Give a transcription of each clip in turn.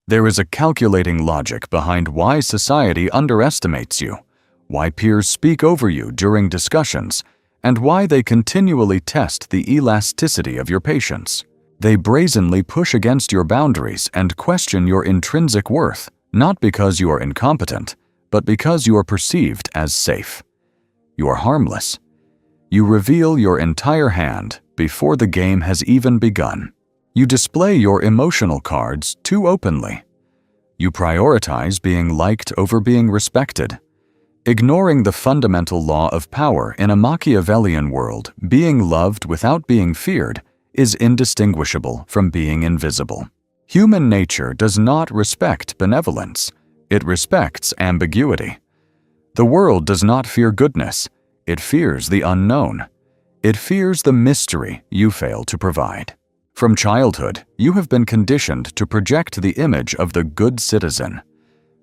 There is a calculating logic behind why society underestimates you, why peers speak over you during discussions, and why they continually test the elasticity of your patience. They brazenly push against your boundaries and question your intrinsic worth, not because you are incompetent, but because you are perceived as safe. You are harmless. You reveal your entire hand before the game has even begun. You display your emotional cards too openly. You prioritize being liked over being respected. Ignoring the fundamental law of power in a Machiavellian world, being loved without being feared is indistinguishable from being invisible. Human nature does not respect benevolence. It respects ambiguity. The world does not fear goodness. It fears the unknown. It fears the mystery you fail to provide. From childhood, you have been conditioned to project the image of the good citizen.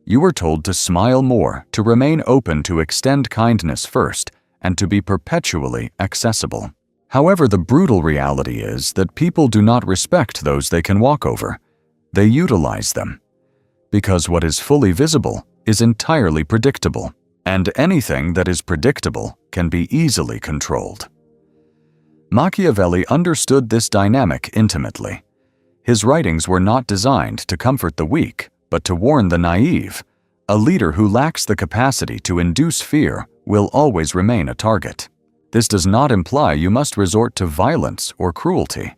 You were told to smile more, to remain open, to extend kindness first, and to be perpetually accessible. However, the brutal reality is that people do not respect those they can walk over. They utilize them. Because what is fully visible is entirely predictable, and anything that is predictable can be easily controlled. Machiavelli understood this dynamic intimately. His writings were not designed to comfort the weak, but to warn the naive. A leader who lacks the capacity to induce fear will always remain a target. This does not imply you must resort to violence or cruelty.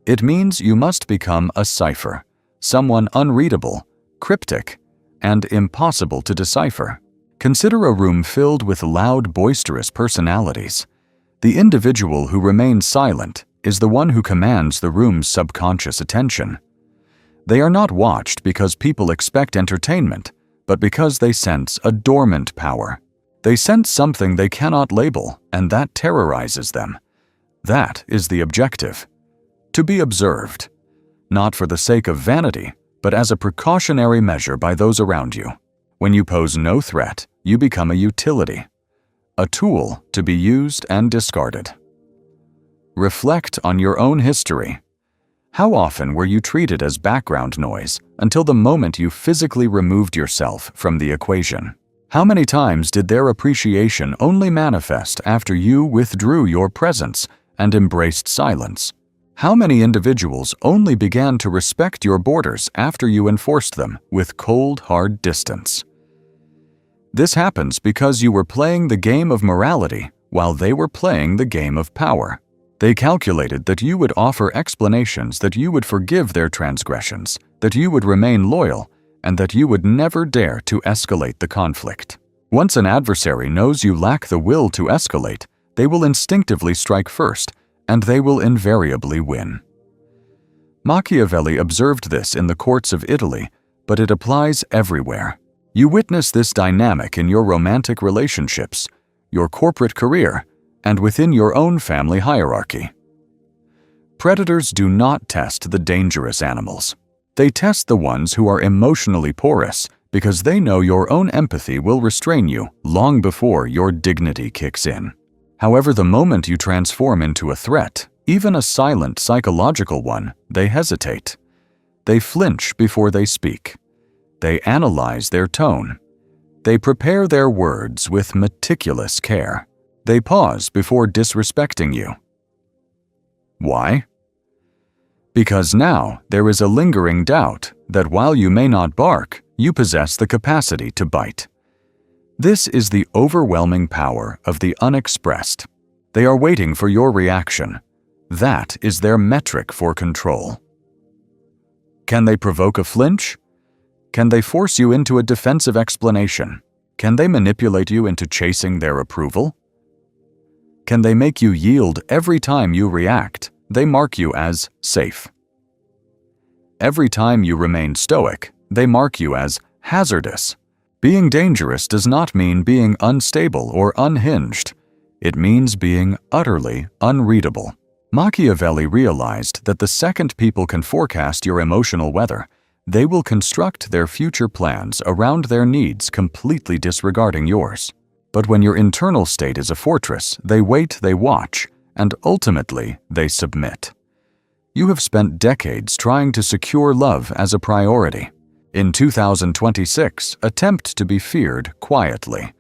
It means you must become a cipher, someone unreadable, cryptic, and impossible to decipher. Consider a room filled with loud, boisterous personalities. The individual who remains silent is the one who commands the room's subconscious attention. They are not watched because people expect entertainment, but because they sense a dormant power. They sense something they cannot label, and that terrorizes them. That is the objective. To be observed, not for the sake of vanity, but as a precautionary measure by those around you. When you pose no threat, you become a utility, a tool to be used and discarded. Reflect on your own history. How often were you treated as background noise until the moment you physically removed yourself from the equation? How many times did their appreciation only manifest after you withdrew your presence and embraced silence? How many individuals only began to respect your borders after you enforced them with cold, hard distance? This happens because you were playing the game of morality while they were playing the game of power. They calculated that you would offer explanations, that you would forgive their transgressions, that you would remain loyal, and that you would never dare to escalate the conflict. Once an adversary knows you lack the will to escalate, they will instinctively strike first, and they will invariably win. Machiavelli observed this in the courts of Italy, but it applies everywhere. You witness this dynamic in your romantic relationships, your corporate career, and within your own family hierarchy. Predators do not test the dangerous animals. They test the ones who are emotionally porous because they know your own empathy will restrain you long before your dignity kicks in. However, the moment you transform into a threat, even a silent psychological one, they hesitate. They flinch before they speak. They analyze their tone. They prepare their words with meticulous care. They pause before disrespecting you. Why? Because now there is a lingering doubt that while you may not bark, you possess the capacity to bite. This is the overwhelming power of the unexpressed. They are waiting for your reaction. That is their metric for control. Can they provoke a flinch? Can they force you into a defensive explanation? Can they manipulate you into chasing their approval? Can they make you yield every time you react? They mark you as safe. Every time you remain stoic, they mark you as hazardous. Being dangerous does not mean being unstable or unhinged. It means being utterly unreadable. Machiavelli realized that the second people can forecast your emotional weather, they will construct their future plans around their needs, completely disregarding yours. But when your internal state is a fortress, they wait, they watch, and ultimately they submit. You have spent decades trying to secure love as a priority. In 2026, attempt to be feared quietly,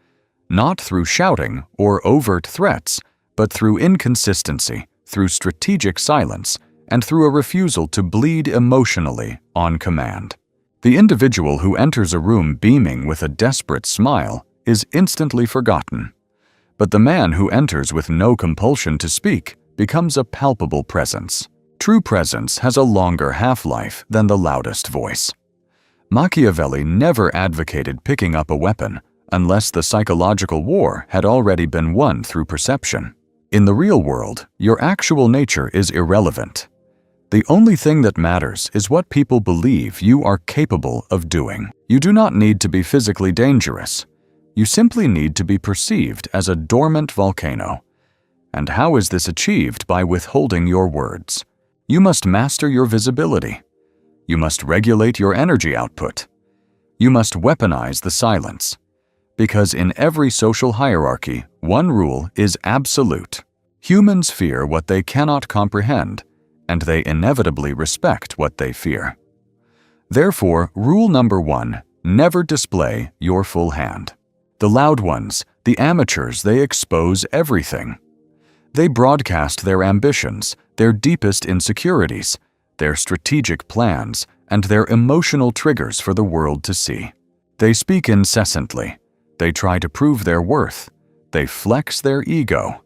not through shouting or overt threats, but through inconsistency, through strategic silence, and through a refusal to bleed emotionally on command. The individual who enters a room beaming with a desperate smile is instantly forgotten. But the man who enters with no compulsion to speak becomes a palpable presence. True presence has a longer half-life than the loudest voice. Machiavelli never advocated picking up a weapon unless the psychological war had already been won through perception. In the real world, your actual nature is irrelevant. The only thing that matters is what people believe you are capable of doing. You do not need to be physically dangerous. You simply need to be perceived as a dormant volcano. And how is this achieved? By withholding your words. You must master your visibility. You must regulate your energy output. You must weaponize the silence. Because in every social hierarchy, one rule is absolute. Humans fear what they cannot comprehend, and they inevitably respect what they fear. Therefore, rule number 1, never display your full hand. The loud ones, the amateurs, they expose everything. They broadcast their ambitions, their deepest insecurities, their strategic plans, and their emotional triggers for the world to see. They speak incessantly. They try to prove their worth. They flex their ego.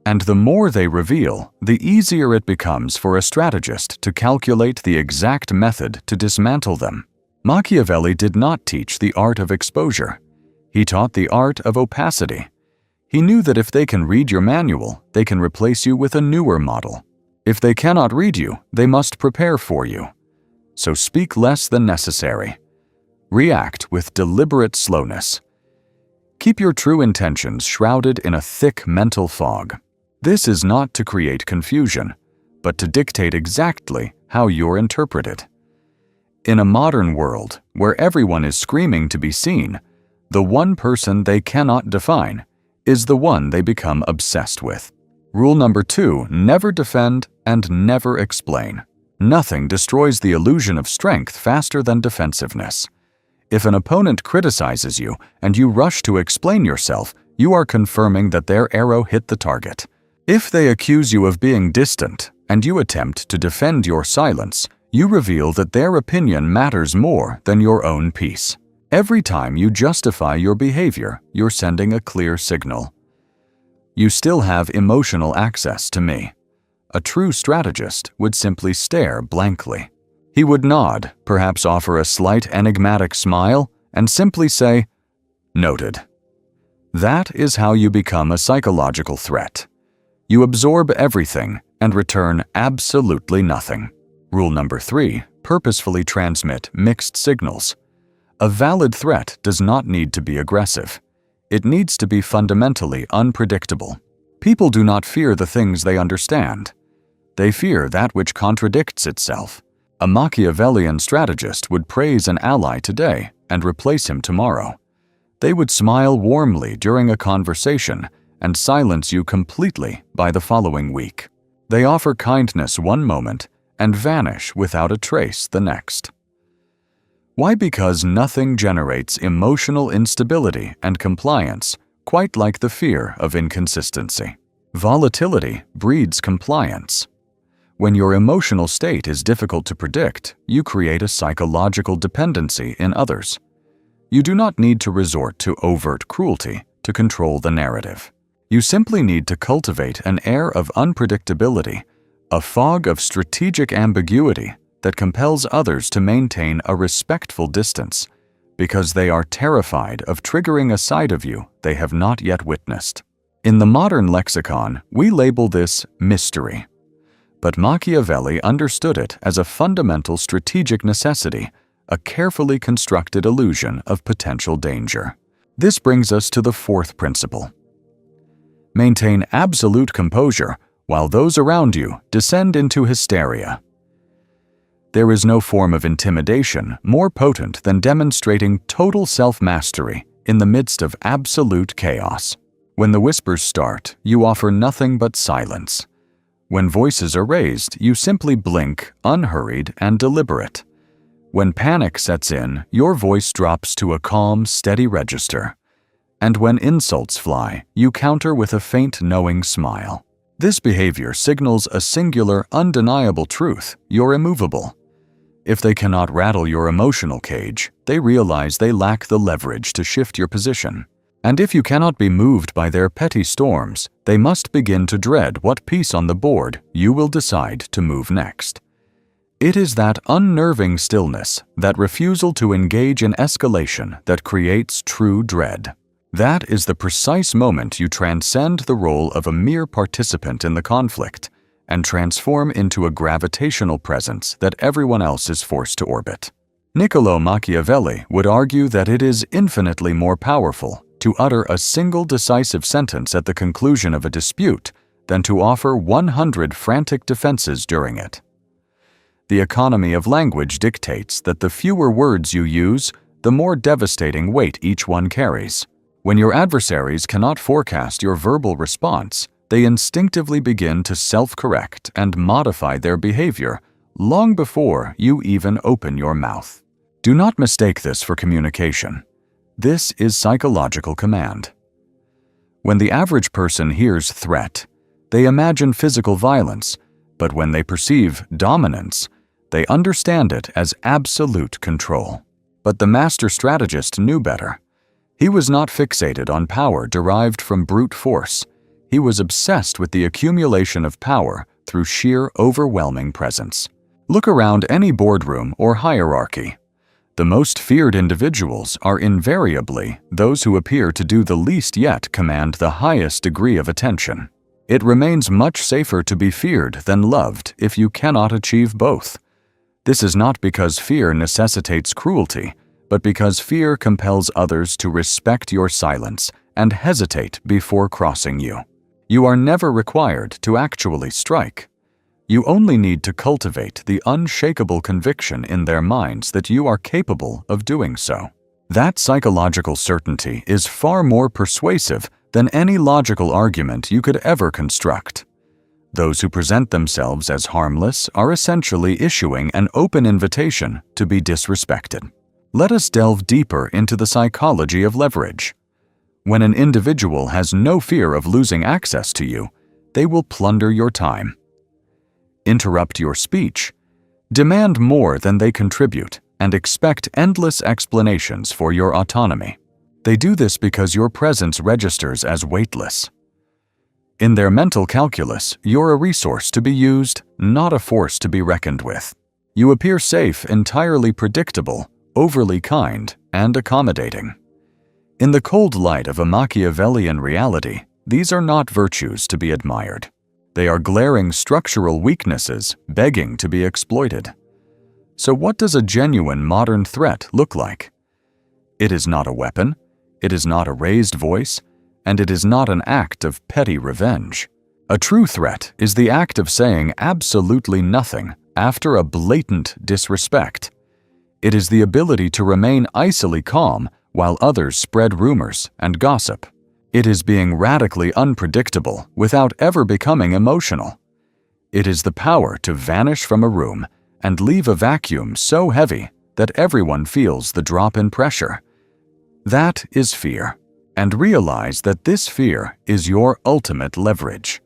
And the more they reveal, the easier it becomes for a strategist to calculate the exact method to dismantle them. Machiavelli did not teach the art of exposure. He taught the art of opacity. He knew that if they can read your manual, they can replace you with a newer model. If they cannot read you, they must prepare for you. So speak less than necessary. React with deliberate slowness. Keep your true intentions shrouded in a thick mental fog. This is not to create confusion, but to dictate exactly how you're interpreted. In a modern world where everyone is screaming to be seen, the one person they cannot define is the one they become obsessed with. Rule number 2, never defend and never explain. Nothing destroys the illusion of strength faster than defensiveness. If an opponent criticizes you and you rush to explain yourself, you are confirming that their arrow hit the target. If they accuse you of being distant and you attempt to defend your silence, you reveal that their opinion matters more than your own peace. Every time you justify your behavior, you're sending a clear signal. You still have emotional access to me. A true strategist would simply stare blankly. He would nod, perhaps offer a slight enigmatic smile, and simply say, "Noted." That is how you become a psychological threat. You absorb everything and return absolutely nothing. Rule number 3, purposefully transmit mixed signals. A valid threat does not need to be aggressive. It needs to be fundamentally unpredictable. People do not fear the things they understand. They fear that which contradicts itself. A Machiavellian strategist would praise an ally today and replace him tomorrow. They would smile warmly during a conversation and silence you completely by the following week. They offer kindness one moment and vanish without a trace the next. Why? Because nothing generates emotional instability and compliance quite like the fear of inconsistency. Volatility breeds compliance. When your emotional state is difficult to predict, you create a psychological dependency in others. You do not need to resort to overt cruelty to control the narrative. You simply need to cultivate an air of unpredictability, a fog of strategic ambiguity that compels others to maintain a respectful distance because they are terrified of triggering a side of you they have not yet witnessed. In the modern lexicon, we label this mystery. But Machiavelli understood it as a fundamental strategic necessity, a carefully constructed illusion of potential danger. This brings us to the 4th principle. Maintain absolute composure while those around you descend into hysteria. There is no form of intimidation more potent than demonstrating total self-mastery in the midst of absolute chaos. When the whispers start, you offer nothing but silence. When voices are raised, you simply blink, unhurried and deliberate. When panic sets in, your voice drops to a calm, steady register. And when insults fly, you counter with a faint, knowing smile. This behavior signals a singular, undeniable truth: you're immovable. If they cannot rattle your emotional cage, they realize they lack the leverage to shift your position. And if you cannot be moved by their petty storms, they must begin to dread what piece on the board you will decide to move next. It is that unnerving stillness, that refusal to engage in escalation, that creates true dread. That is the precise moment you transcend the role of a mere participant in the conflict and transform into a gravitational presence that everyone else is forced to orbit. Niccolo Machiavelli would argue that it is infinitely more powerful to utter a single decisive sentence at the conclusion of a dispute than to offer 100 frantic defenses during it. The economy of language dictates that the fewer words you use, the more devastating weight each one carries. When your adversaries cannot forecast your verbal response, they instinctively begin to self-correct and modify their behavior long before you even open your mouth. Do not mistake this for communication. This is psychological command. When the average person hears threat, they imagine physical violence, but when they perceive dominance, they understand it as absolute control. But the master strategist knew better. He was not fixated on power derived from brute force. He was obsessed with the accumulation of power through sheer, overwhelming presence. Look around any boardroom or hierarchy. The most feared individuals are invariably those who appear to do the least yet command the highest degree of attention. It remains much safer to be feared than loved if you cannot achieve both. This is not because fear necessitates cruelty, but because fear compels others to respect your silence and hesitate before crossing you. You are never required to actually strike. You only need to cultivate the unshakable conviction in their minds that you are capable of doing so. That psychological certainty is far more persuasive than any logical argument you could ever construct. Those who present themselves as harmless are essentially issuing an open invitation to be disrespected. Let us delve deeper into the psychology of leverage. When an individual has no fear of losing access to you, they will plunder your time, interrupt your speech, demand more than they contribute, and expect endless explanations for your autonomy. They do this because your presence registers as weightless. In their mental calculus, you're a resource to be used, not a force to be reckoned with. You appear safe, entirely predictable, overly kind, and accommodating. In the cold light of a Machiavellian reality, these are not virtues to be admired. They are glaring structural weaknesses begging to be exploited. So what does a genuine modern threat look like? It is not a weapon, it is not a raised voice, and it is not an act of petty revenge. A true threat is the act of saying absolutely nothing after a blatant disrespect. It is the ability to remain icily calm while others spread rumors and gossip. It is being radically unpredictable without ever becoming emotional. It is the power to vanish from a room and leave a vacuum so heavy that everyone feels the drop in pressure. That is fear. And realize that this fear is your ultimate leverage.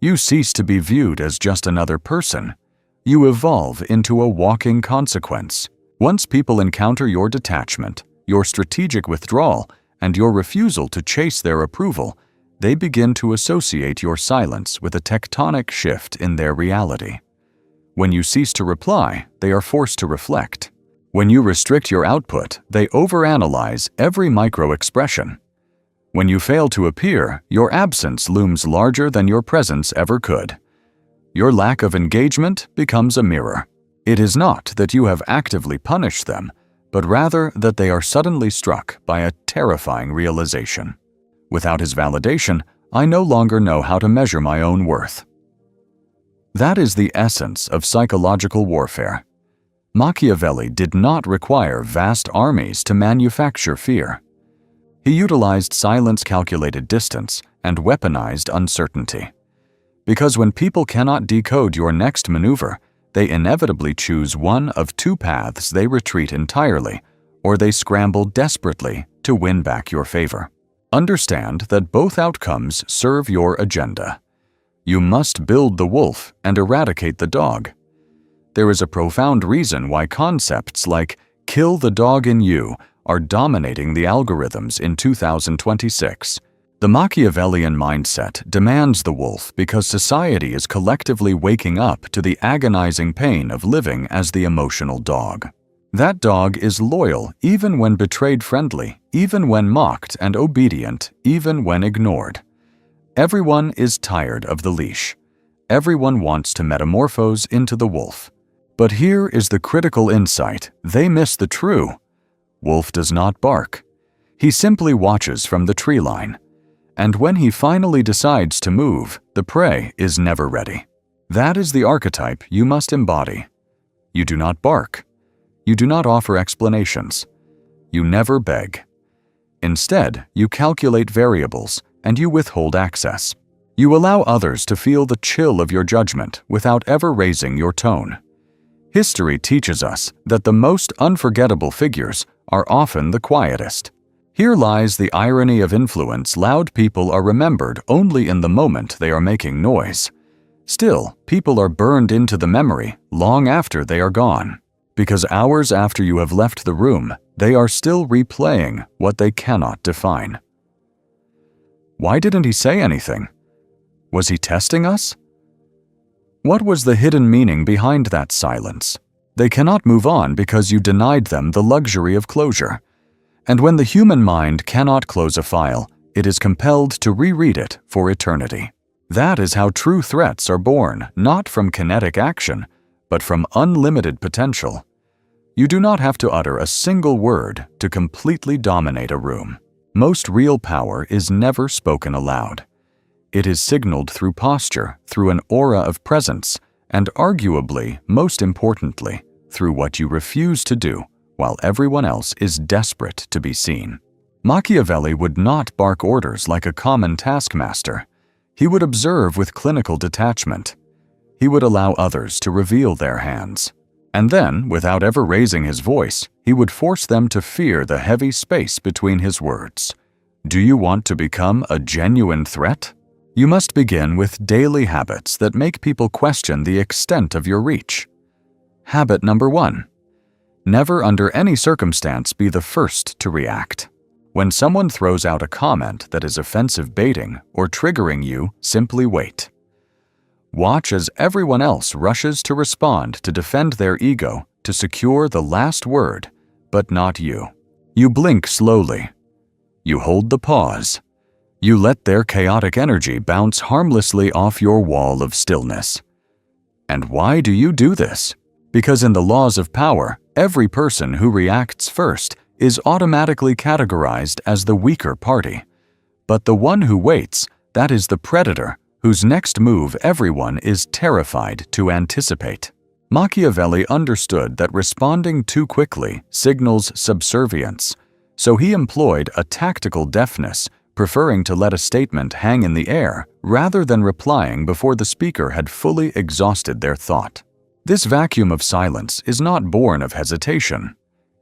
You cease to be viewed as just another person. You evolve into a walking consequence. Once people encounter your detachment, your strategic withdrawal, and your refusal to chase their approval, they begin to associate your silence with a tectonic shift in their reality. When you cease to reply, they are forced to reflect. When you restrict your output, they overanalyze every micro-expression. When you fail to appear, your absence looms larger than your presence ever could. Your lack of engagement becomes a mirror. It is not that you have actively punished them, but rather that they are suddenly struck by a terrifying realization. Without his validation, I no longer know how to measure my own worth. That is the essence of psychological warfare. Machiavelli did not require vast armies to manufacture fear. He utilized silence-calculated distance and weaponized uncertainty. Because when people cannot decode your next maneuver, they inevitably choose one of two paths: they retreat entirely, or they scramble desperately to win back your favor. Understand that both outcomes serve your agenda. You must build the wolf and eradicate the dog. There is a profound reason why concepts like "kill the dog in you" are dominating the algorithms in 2026. The Machiavellian mindset demands the wolf because society is collectively waking up to the agonizing pain of living as the emotional dog. That dog is loyal even when betrayed, friendly even when mocked, and obedient even when ignored. Everyone is tired of the leash. Everyone wants to metamorphose into the wolf. But here is the critical insight: they miss the true. Wolf does not bark. He simply watches from the tree line. And when he finally decides to move, the prey is never ready. That is the archetype you must embody. You do not bark. You do not offer explanations. You never beg. Instead, you calculate variables and you withhold access. You allow others to feel the chill of your judgment without ever raising your tone. History teaches us that the most unforgettable figures are often the quietest. Here lies the irony of influence: loud people are remembered only in the moment they are making noise. Still, people are burned into the memory long after they are gone, because hours after you have left the room, they are still replaying what they cannot define. Why didn't he say anything? Was he testing us? What was the hidden meaning behind that silence? They cannot move on because you denied them the luxury of closure. And when the human mind cannot close a file, it is compelled to reread it for eternity. That is how true threats are born, not from kinetic action, but from unlimited potential. You do not have to utter a single word to completely dominate a room. Most real power is never spoken aloud. It is signaled through posture, through an aura of presence, and arguably, most importantly, through what you refuse to do while everyone else is desperate to be seen. Machiavelli would not bark orders like a common taskmaster. He would observe with clinical detachment. He would allow others to reveal their hands. And then, without ever raising his voice, he would force them to fear the heavy space between his words. Do you want to become a genuine threat? You must begin with daily habits that make people question the extent of your reach. Habit number 1. Never under any circumstance be the first to react. When someone throws out a comment that is offensive baiting or triggering you, simply wait. Watch as everyone else rushes to respond, to defend their ego, to secure the last word, but not you. You blink slowly. You hold the pause. You let their chaotic energy bounce harmlessly off your wall of stillness. And why do you do this? Because in the laws of power, every person who reacts first is automatically categorized as the weaker party. But the one who waits, that is the predator, whose next move everyone is terrified to anticipate. Machiavelli understood that responding too quickly signals subservience, so he employed a tactical deafness, preferring to let a statement hang in the air rather than replying before the speaker had fully exhausted their thought. This vacuum of silence is not born of hesitation.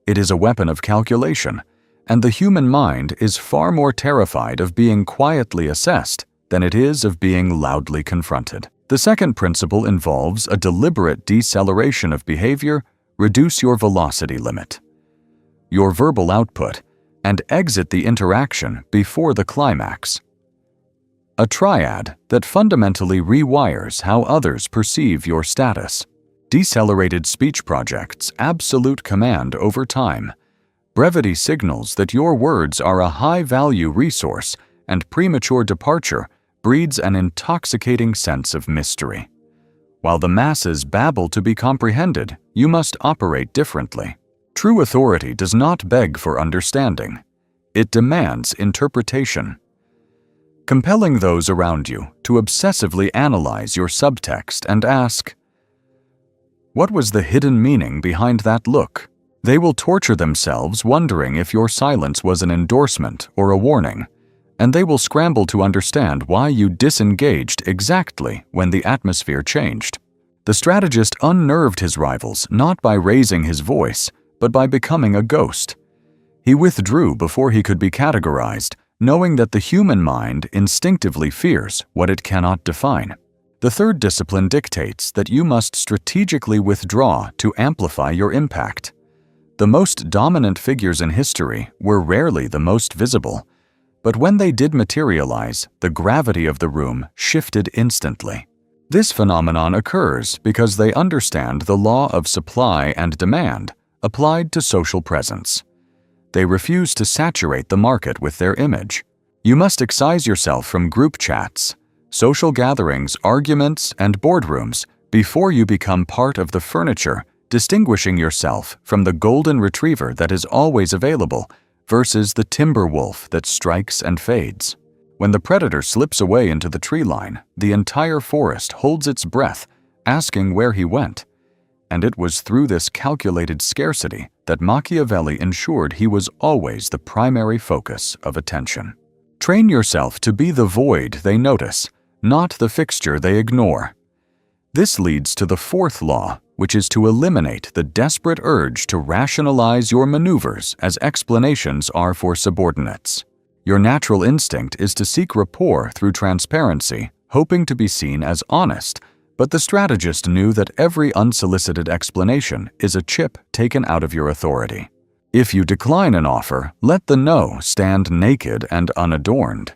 It is a weapon of calculation, and the human mind is far more terrified of being quietly assessed than it is of being loudly confronted. The second principle involves a deliberate deceleration of behavior. Reduce your velocity limit, your verbal output, and exit the interaction before the climax. A triad that fundamentally rewires how others perceive your status. Decelerated speech projects absolute command over time. Brevity signals that your words are a high-value resource, and premature departure breeds an intoxicating sense of mystery. While the masses babble to be comprehended, you must operate differently. True authority does not beg for understanding. It demands interpretation. Compelling those around you to obsessively analyze your subtext and ask, what was the hidden meaning behind that look? They will torture themselves wondering if your silence was an endorsement or a warning, and they will scramble to understand why you disengaged exactly when the atmosphere changed. The strategist unnerved his rivals not by raising his voice, but by becoming a ghost. He withdrew before he could be categorized, knowing that the human mind instinctively fears what it cannot define. The third discipline dictates that you must strategically withdraw to amplify your impact. The most dominant figures in history were rarely the most visible, but when they did materialize, the gravity of the room shifted instantly. This phenomenon occurs because they understand the law of supply and demand applied to social presence. They refuse to saturate the market with their image. You must excise yourself from group chats, social gatherings, arguments, and boardrooms before you become part of the furniture, distinguishing yourself from the golden retriever that is always available versus the timber wolf that strikes and fades. When the predator slips away into the tree line, the entire forest holds its breath, asking where he went. And it was through this calculated scarcity that Machiavelli ensured he was always the primary focus of attention. Train yourself to be the void they notice, not the fixture they ignore. This leads to the fourth law, which is to eliminate the desperate urge to rationalize your maneuvers as explanations are for subordinates. Your natural instinct is to seek rapport through transparency, hoping to be seen as honest, but the strategist knew that every unsolicited explanation is a chip taken out of your authority. If you decline an offer, let the no stand naked and unadorned.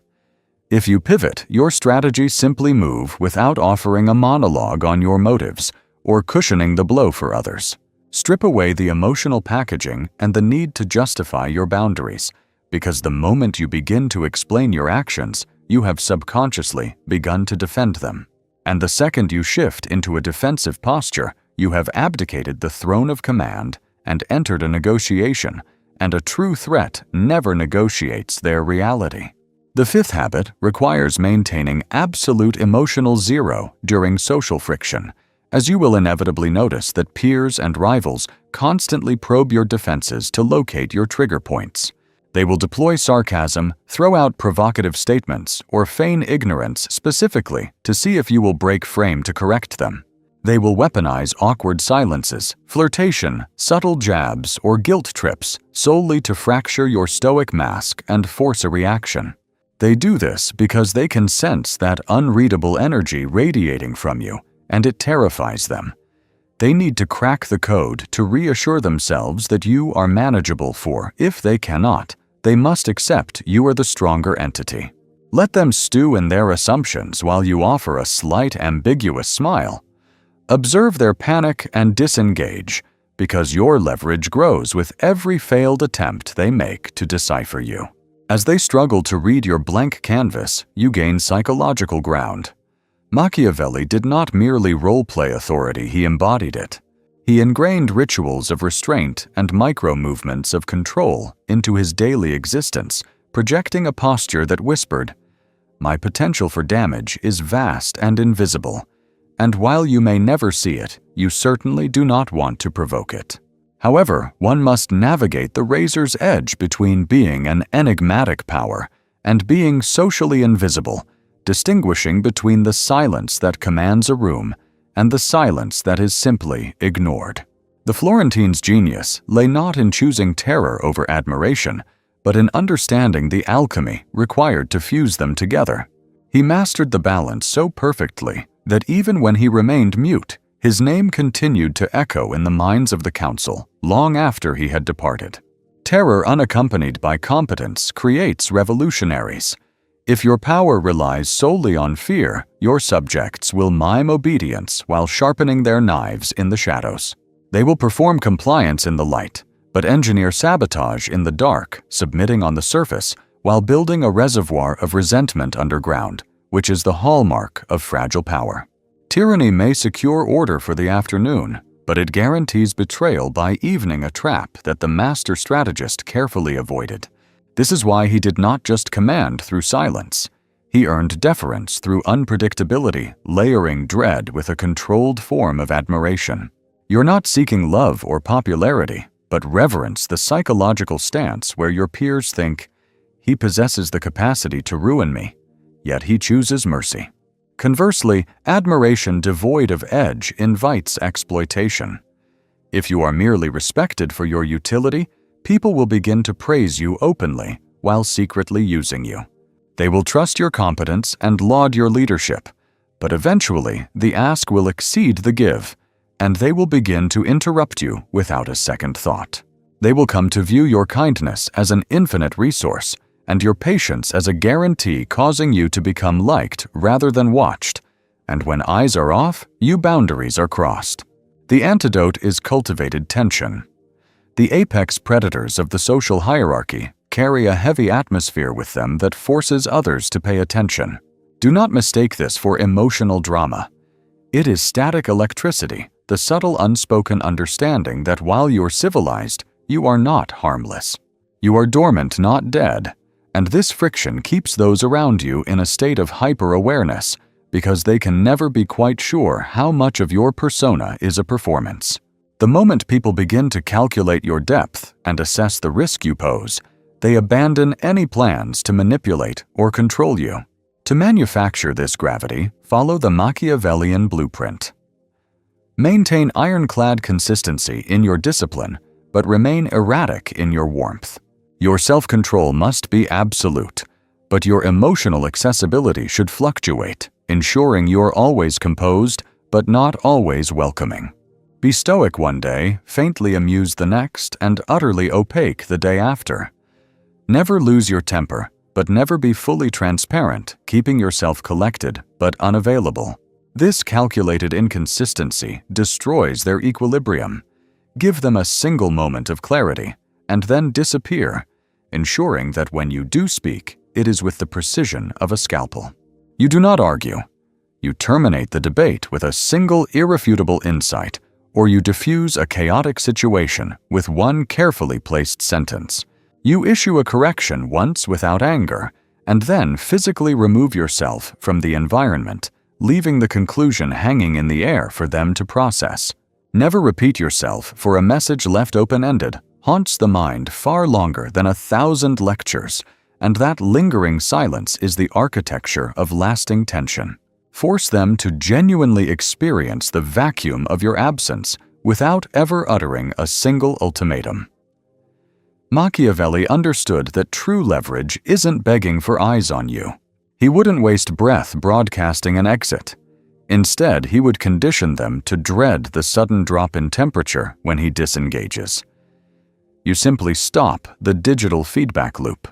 If you pivot, your strategy simply move without offering a monologue on your motives or cushioning the blow for others. Strip away the emotional packaging and the need to justify your boundaries, because the moment you begin to explain your actions, you have subconsciously begun to defend them. And the second you shift into a defensive posture, you have abdicated the throne of command and entered a negotiation, and a true threat never negotiates their reality. The fifth habit requires maintaining absolute emotional zero during social friction, as you will inevitably notice that peers and rivals constantly probe your defenses to locate your trigger points. They will deploy sarcasm, throw out provocative statements, or feign ignorance specifically to see if you will break frame to correct them. They will weaponize awkward silences, flirtation, subtle jabs, or guilt trips solely to fracture your stoic mask and force a reaction. They do this because they can sense that unreadable energy radiating from you, and it terrifies them. They need to crack the code to reassure themselves that you are manageable, for if they cannot, they must accept you are the stronger entity. Let them stew in their assumptions while you offer a slight, ambiguous smile. Observe their panic and disengage, because your leverage grows with every failed attempt they make to decipher you. As they struggle to read your blank canvas, you gain psychological ground. Machiavelli did not merely role-play authority, he embodied it. He ingrained rituals of restraint and micro-movements of control into his daily existence, projecting a posture that whispered, "My potential for damage is vast and invisible, and while you may never see it, you certainly do not want to provoke it." However, one must navigate the razor's edge between being an enigmatic power and being socially invisible, distinguishing between the silence that commands a room and the silence that is simply ignored. The Florentine's genius lay not in choosing terror over admiration, but in understanding the alchemy required to fuse them together. He mastered the balance so perfectly that even when he remained mute, his name continued to echo in the minds of the council long after he had departed. Terror unaccompanied by competence creates revolutionaries. If your power relies solely on fear, your subjects will mime obedience while sharpening their knives in the shadows. They will perform compliance in the light, but engineer sabotage in the dark, submitting on the surface while building a reservoir of resentment underground, which is the hallmark of fragile power. Tyranny may secure order for the afternoon, but it guarantees betrayal by evening, a trap that the master strategist carefully avoided. This is why he did not just command through silence. He earned deference through unpredictability, layering dread with a controlled form of admiration. You're not seeking love or popularity, but reverence the psychological stance where your peers think, "He possesses the capacity to ruin me, yet he chooses mercy." Conversely, admiration devoid of edge invites exploitation. If you are merely respected for your utility, people will begin to praise you openly while secretly using you. They will trust your competence and laud your leadership, but eventually the ask will exceed the give, and they will begin to interrupt you without a second thought. They will come to view your kindness as an infinite resource and your patience as a guarantee, causing you to become liked rather than watched. And when eyes are off, boundaries are crossed. The antidote is cultivated tension. The apex predators of the social hierarchy carry a heavy atmosphere with them that forces others to pay attention. Do not mistake this for emotional drama. It is static electricity, the subtle unspoken understanding that while you're civilized, you are not harmless. You are dormant, not dead, and this friction keeps those around you in a state of hyper-awareness because they can never be quite sure how much of your persona is a performance. The moment people begin to calculate your depth and assess the risk you pose, they abandon any plans to manipulate or control you. To manufacture this gravity, follow the Machiavellian blueprint. Maintain ironclad consistency in your discipline, but remain erratic in your warmth. Your self-control must be absolute, but your emotional accessibility should fluctuate, ensuring you're always composed, but not always welcoming. Be stoic one day, faintly amused the next, and utterly opaque the day after. Never lose your temper, but never be fully transparent, keeping yourself collected but unavailable. This calculated inconsistency destroys their equilibrium. Give them a single moment of clarity, and then disappear, ensuring that when you do speak, it is with the precision of a scalpel. You do not argue. You terminate the debate with a single irrefutable insight, or you diffuse a chaotic situation with one carefully placed sentence. You issue a correction once without anger, and then physically remove yourself from the environment, leaving the conclusion hanging in the air for them to process. Never repeat yourself, for a message left open-ended haunts the mind far longer than 1,000 lectures, and that lingering silence is the architecture of lasting tension. Force them to genuinely experience the vacuum of your absence without ever uttering a single ultimatum. Machiavelli understood that true leverage isn't begging for eyes on you. He wouldn't waste breath broadcasting an exit. Instead, he would condition them to dread the sudden drop in temperature when he disengages. You simply stop the digital feedback loop.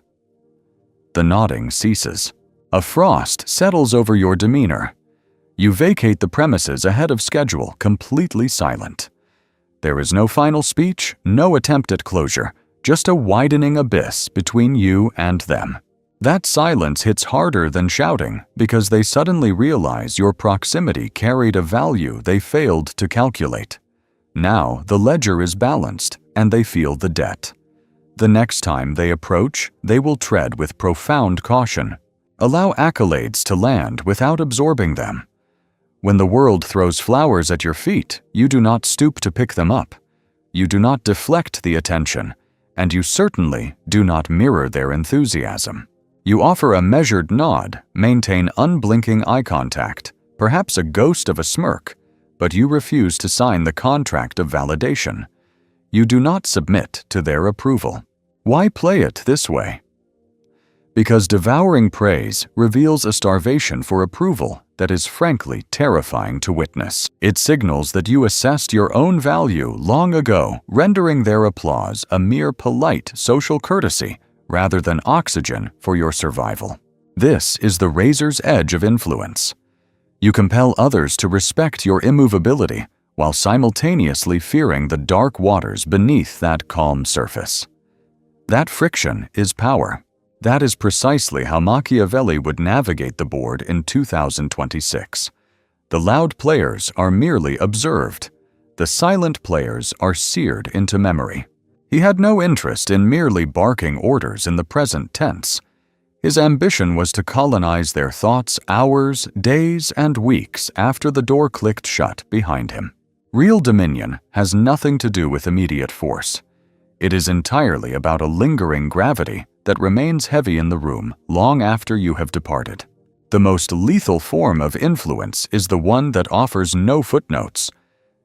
The nodding ceases. A frost settles over your demeanor. You vacate the premises ahead of schedule, completely silent. There is no final speech, no attempt at closure, just a widening abyss between you and them. That silence hits harder than shouting because they suddenly realize your proximity carried a value they failed to calculate. Now the ledger is balanced and they feel the debt. The next time they approach, they will tread with profound caution. Allow accolades to land without absorbing them. When the world throws flowers at your feet, you do not stoop to pick them up. You do not deflect the attention, and you certainly do not mirror their enthusiasm. You offer a measured nod, maintain unblinking eye contact, perhaps a ghost of a smirk, but you refuse to sign the contract of validation. You do not submit to their approval. Why play it this way? Because devouring praise reveals a starvation for approval that is frankly terrifying to witness. It signals that you assessed your own value long ago, rendering their applause a mere polite social courtesy rather than oxygen for your survival. This is the razor's edge of influence. You compel others to respect your immovability while simultaneously fearing the dark waters beneath that calm surface. That friction is power. That is precisely how Machiavelli would navigate the board in 2026. The loud players are merely observed. The silent players are seared into memory. He had no interest in merely barking orders in the present tense. His ambition was to colonize their thoughts hours, days, and weeks after the door clicked shut behind him. Real dominion has nothing to do with immediate force. It is entirely about a lingering gravity that remains heavy in the room long after you have departed. The most lethal form of influence is the one that offers no footnotes.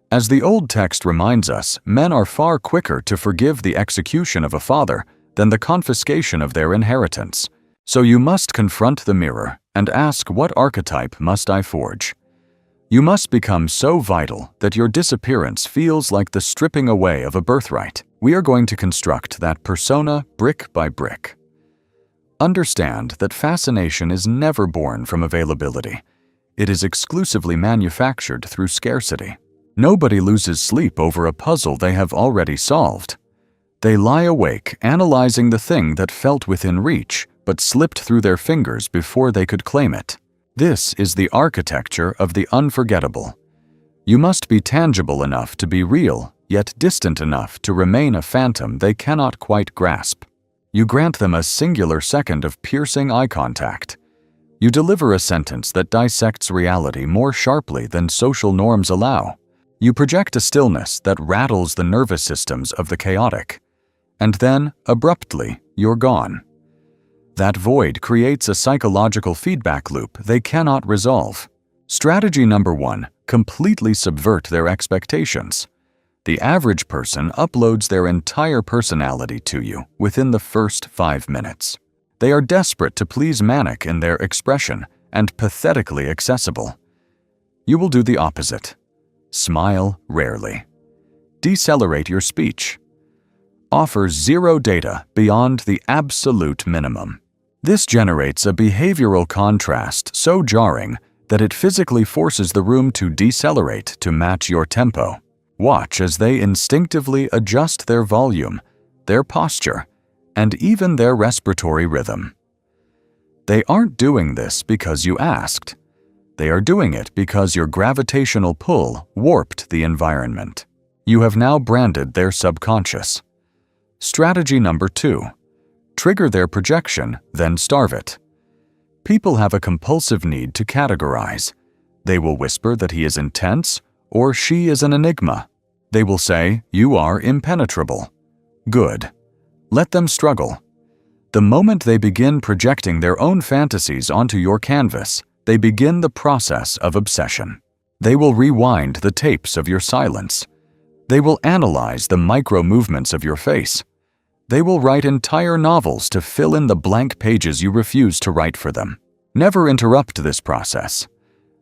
As the old text reminds us, men are far quicker to forgive the execution of a father than the confiscation of their inheritance. So you must confront the mirror and ask, what archetype must I forge? You must become so vital that your disappearance feels like the stripping away of a birthright. We are going to construct that persona brick by brick. Understand that fascination is never born from availability. It is exclusively manufactured through scarcity. Nobody loses sleep over a puzzle they have already solved. They lie awake analyzing the thing that felt within reach but slipped through their fingers before they could claim it. This is the architecture of the unforgettable. You must be tangible enough to be real, yet distant enough to remain a phantom they cannot quite grasp. You grant them a singular second of piercing eye contact. You deliver a sentence that dissects reality more sharply than social norms allow. You project a stillness that rattles the nervous systems of the chaotic. And then, abruptly, you're gone. That void creates a psychological feedback loop they cannot resolve. Strategy number 1: completely subvert their expectations. The average person uploads their entire personality to you within the first 5 minutes. They are desperate to please, manic in their expression, and pathetically accessible. You will do the opposite. Smile rarely. Decelerate your speech. Offer zero data beyond the absolute minimum. This generates a behavioral contrast so jarring that it physically forces the room to decelerate to match your tempo. Watch as they instinctively adjust their volume, their posture, and even their respiratory rhythm. They aren't doing this because you asked. They are doing it because your gravitational pull warped the environment. You have now branded their subconscious. Strategy number 2: trigger their projection, then starve it. People have a compulsive need to categorize. They will whisper that he is intense or she is an enigma. They will say, you are impenetrable. Good. Let them struggle. The moment they begin projecting their own fantasies onto your canvas, they begin the process of obsession. They will rewind the tapes of your silence. They will analyze the micro-movements of your face. They will write entire novels to fill in the blank pages you refuse to write for them. Never interrupt this process.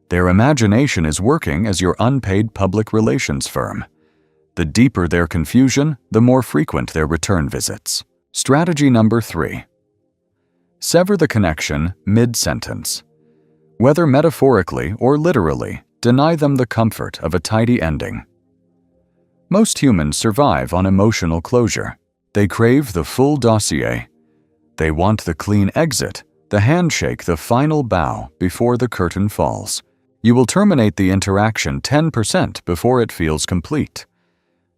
Their imagination is working as your unpaid public relations firm. The deeper their confusion, the more frequent their return visits. Strategy number 3: sever the connection mid-sentence. Whether metaphorically or literally, deny them the comfort of a tidy ending. Most humans survive on emotional closure. They crave the full dossier. They want the clean exit, the handshake, the final bow before the curtain falls. You will terminate the interaction 10% before it feels complete.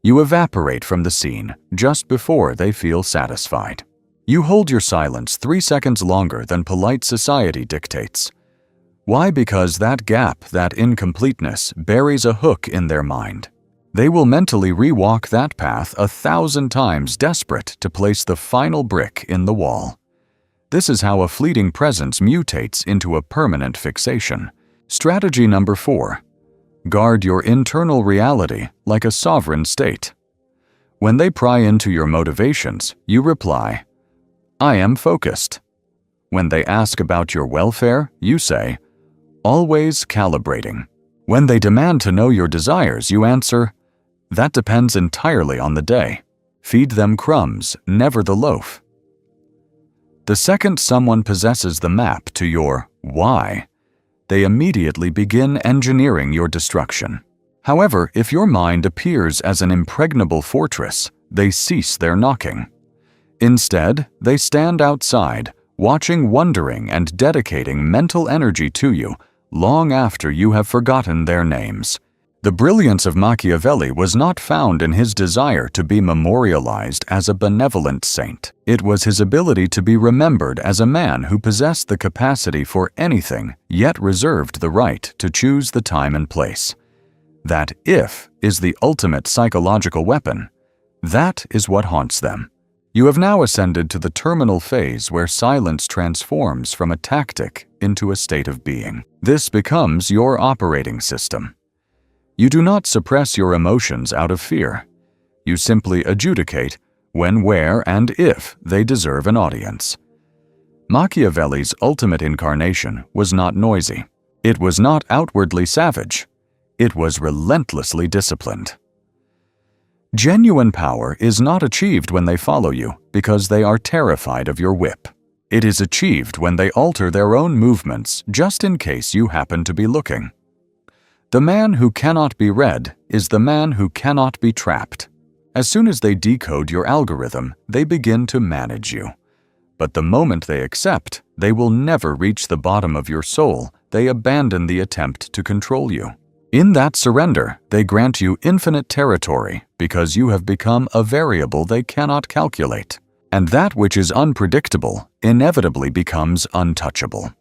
You evaporate from the scene just before they feel satisfied. You hold your silence 3 seconds longer than polite society dictates. Why? Because that gap, that incompleteness, buries a hook in their mind. They will mentally rewalk that path 1,000 times, desperate to place the final brick in the wall. This is how a fleeting presence mutates into a permanent fixation. Strategy number 4: guard your internal reality like a sovereign state. When they pry into your motivations, you reply, I am focused. When they ask about your welfare, you say, always calibrating. When they demand to know your desires, you answer, that depends entirely on the day. Feed them crumbs, never the loaf. The second someone possesses the map to your why, they immediately begin engineering your destruction. However, if your mind appears as an impregnable fortress, they cease their knocking. Instead, they stand outside, watching, wondering, and dedicating mental energy to you long after you have forgotten their names. The brilliance of Machiavelli was not found in his desire to be memorialized as a benevolent saint. It was his ability to be remembered as a man who possessed the capacity for anything, yet reserved the right to choose the time and place. That if is the ultimate psychological weapon. That is what haunts them. You have now ascended to the terminal phase where silence transforms from a tactic into a state of being. This becomes your operating system. You do not suppress your emotions out of fear. You simply adjudicate when, where, and if they deserve an audience. Machiavelli's ultimate incarnation was not noisy. It was not outwardly savage. It was relentlessly disciplined. Genuine power is not achieved when they follow you because they are terrified of your whip. It is achieved when they alter their own movements just in case you happen to be looking. The man who cannot be read is the man who cannot be trapped. As soon as they decode your algorithm, they begin to manage you. But the moment they accept, they will never reach the bottom of your soul. They abandon the attempt to control you. In that surrender, they grant you infinite territory because you have become a variable they cannot calculate. And that which is unpredictable inevitably becomes untouchable.